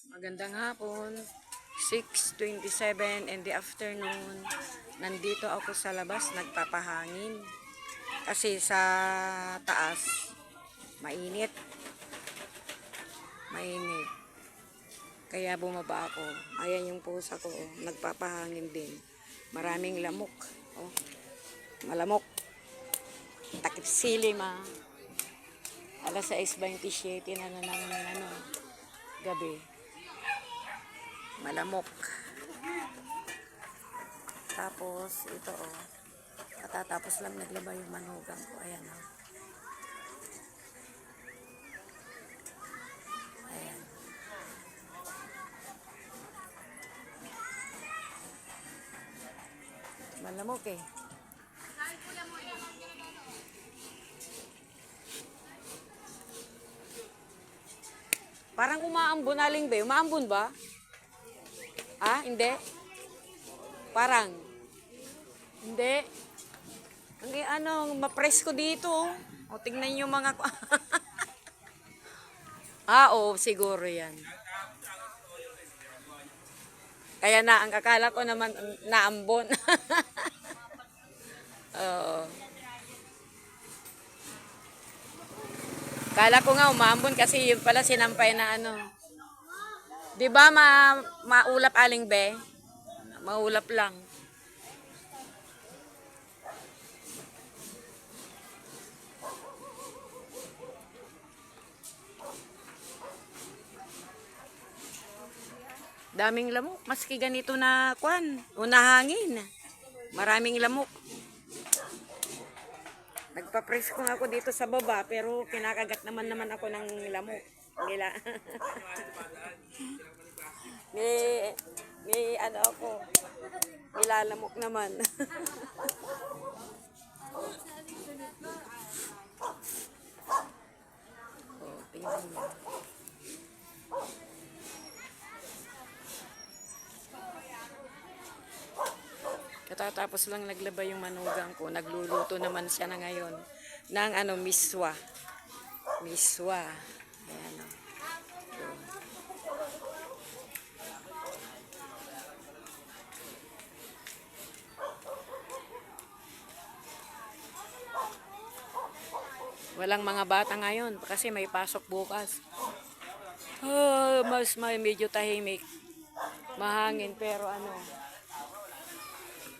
Magandang hapon, 6:27 in the afternoon. Nandito ako sa labas, nagpapahangin. Kasi sa taas, mainit. Mainit. Kaya bumaba ako. Ayan yung pusa ko, oh. Nagpapahangin din. Maraming lamok. Oh. Malamok. Takip sili ma. Alas 6:27 na gabi. Malamok. Tapos ito oh. Katatapos lang naglaba yung manugang ko. Ayan oh. Ayan. Malamok eh. Parang umaambon aling ba? Umaambon ba? Ah, hindi. Parang. Hindi. Ang mapresko dito. O, tingnan nyo mga... oo, siguro yan. Kaya na, ang akala ko naman naambon. Oo. Kala ko nga umaambon kasi yun pala sinampay na ano. 'Di ba maulap aling be? Maulap lang. Daming lamok, maski ganito na kwan, unahangin. Maraming lamok. Nagpa-presko nga ako dito sa baba pero kinakagat naman ako ng lamok. Nila. may ano ako. Nilalamok naman. Oh, tingnan mo. Katatapos lang naglaba yung manugang ko. Nagluluto naman siya na ngayon ng miswa. Miswa. Ayan o. Walang mga bata ngayon kasi may pasok bukas. Mas medyo tahimik. Mahangin pero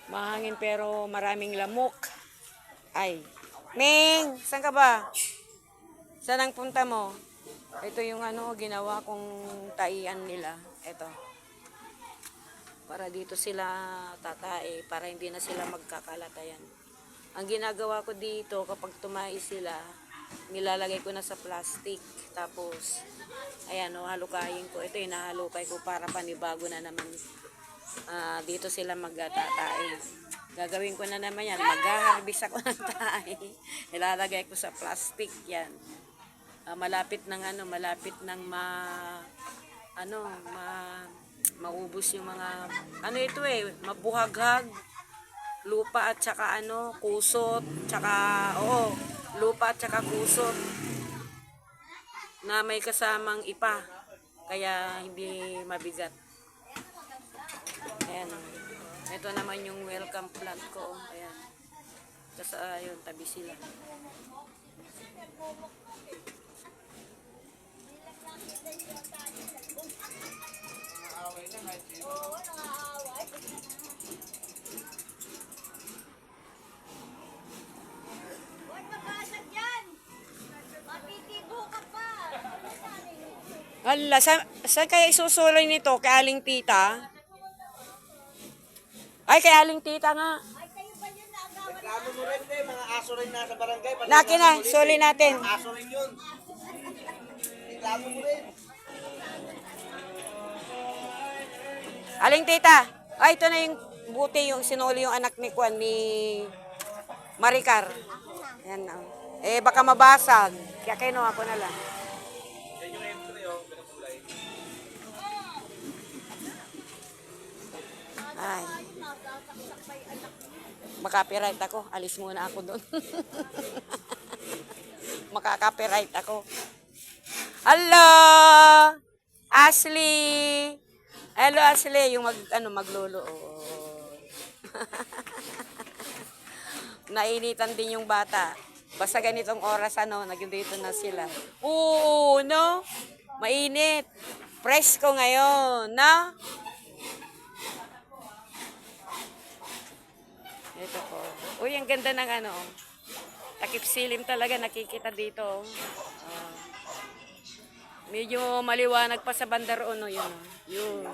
mahangin pero maraming lamok. Ay. Ming, saan ka ba? Saan ang punta mo? Ito yung ginawa kong taian nila. Ito. Para dito sila tatae, para hindi na sila magkakalatayan. Ang ginagawa ko dito kapag tumai sila, nilalagay ko na sa plastic. Tapos, ayan halukayin ko. Ito yung nahalukay ko para panibago na naman. Dito sila magtatae. Gagawin ko na naman yan. Mag-harvest ako ng tae. Nilalagay ko sa plastic yan. Malapit ng maubos yung mga ito mabuhaghag lupa at saka kusot tsaka lupa at saka kusot na may kasamang ipa kaya hindi mabigat. Ayan ito naman yung welcome plant ko. Ayan tapos ayun tabi sila. Hala, saan kaya isusuloy nito? Kay Aling Tita? Ay, kay Aling Tita nga. Reklamo mo rin mga aso rin na sa barangay. Laki na, suli natin. Aso rin yun. Reklamo mo rin. Aling Tita, ay ito na yung buti yung sinuli yung anak ni Juan ni Maricar. Ayan na. Baka mabasag. Kaya kinuha ko na lang. Yan yung entry pinakulay. Ay. Makapiright ako. Alis muna ako doon. Makakapiright ako. Allah! Ashley! Hello, Ashley. Yung maglolo. Oo. Nainitan din yung bata. Basta ganitong oras, nandito na sila. Oo, no? Mainit. Presko ngayon, no? Ito po. Uy, ang ganda ng takip silim talaga nakikita dito. Medyo maliwanag pa sa bandar no, yun. Yun.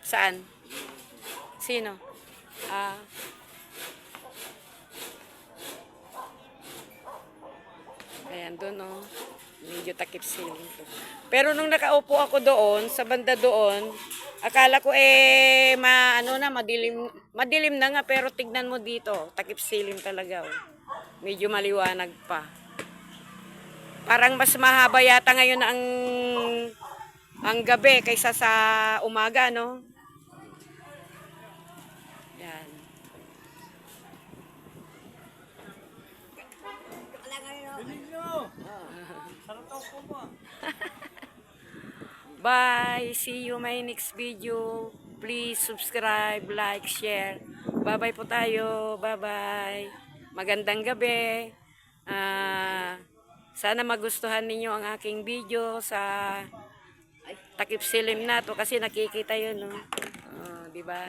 Saan? Sino? Ah. Ayan, doon, medyo takip siling to. Pero nung nakaupo ako doon, sa banda doon, akala ko madilim na nga, pero tignan mo dito, takip siling talaga, oh. Medyo maliwanag pa. Parang mas mahaba yata ngayon ang gabi kaysa sa umaga, no? Yan. Bye! See you my next video. Please subscribe, like, share. Bye-bye po tayo. Bye-bye. Magandang gabi. Sana magustuhan ninyo ang aking video sa takip silim na to kasi nakikita yun, no? Di ba?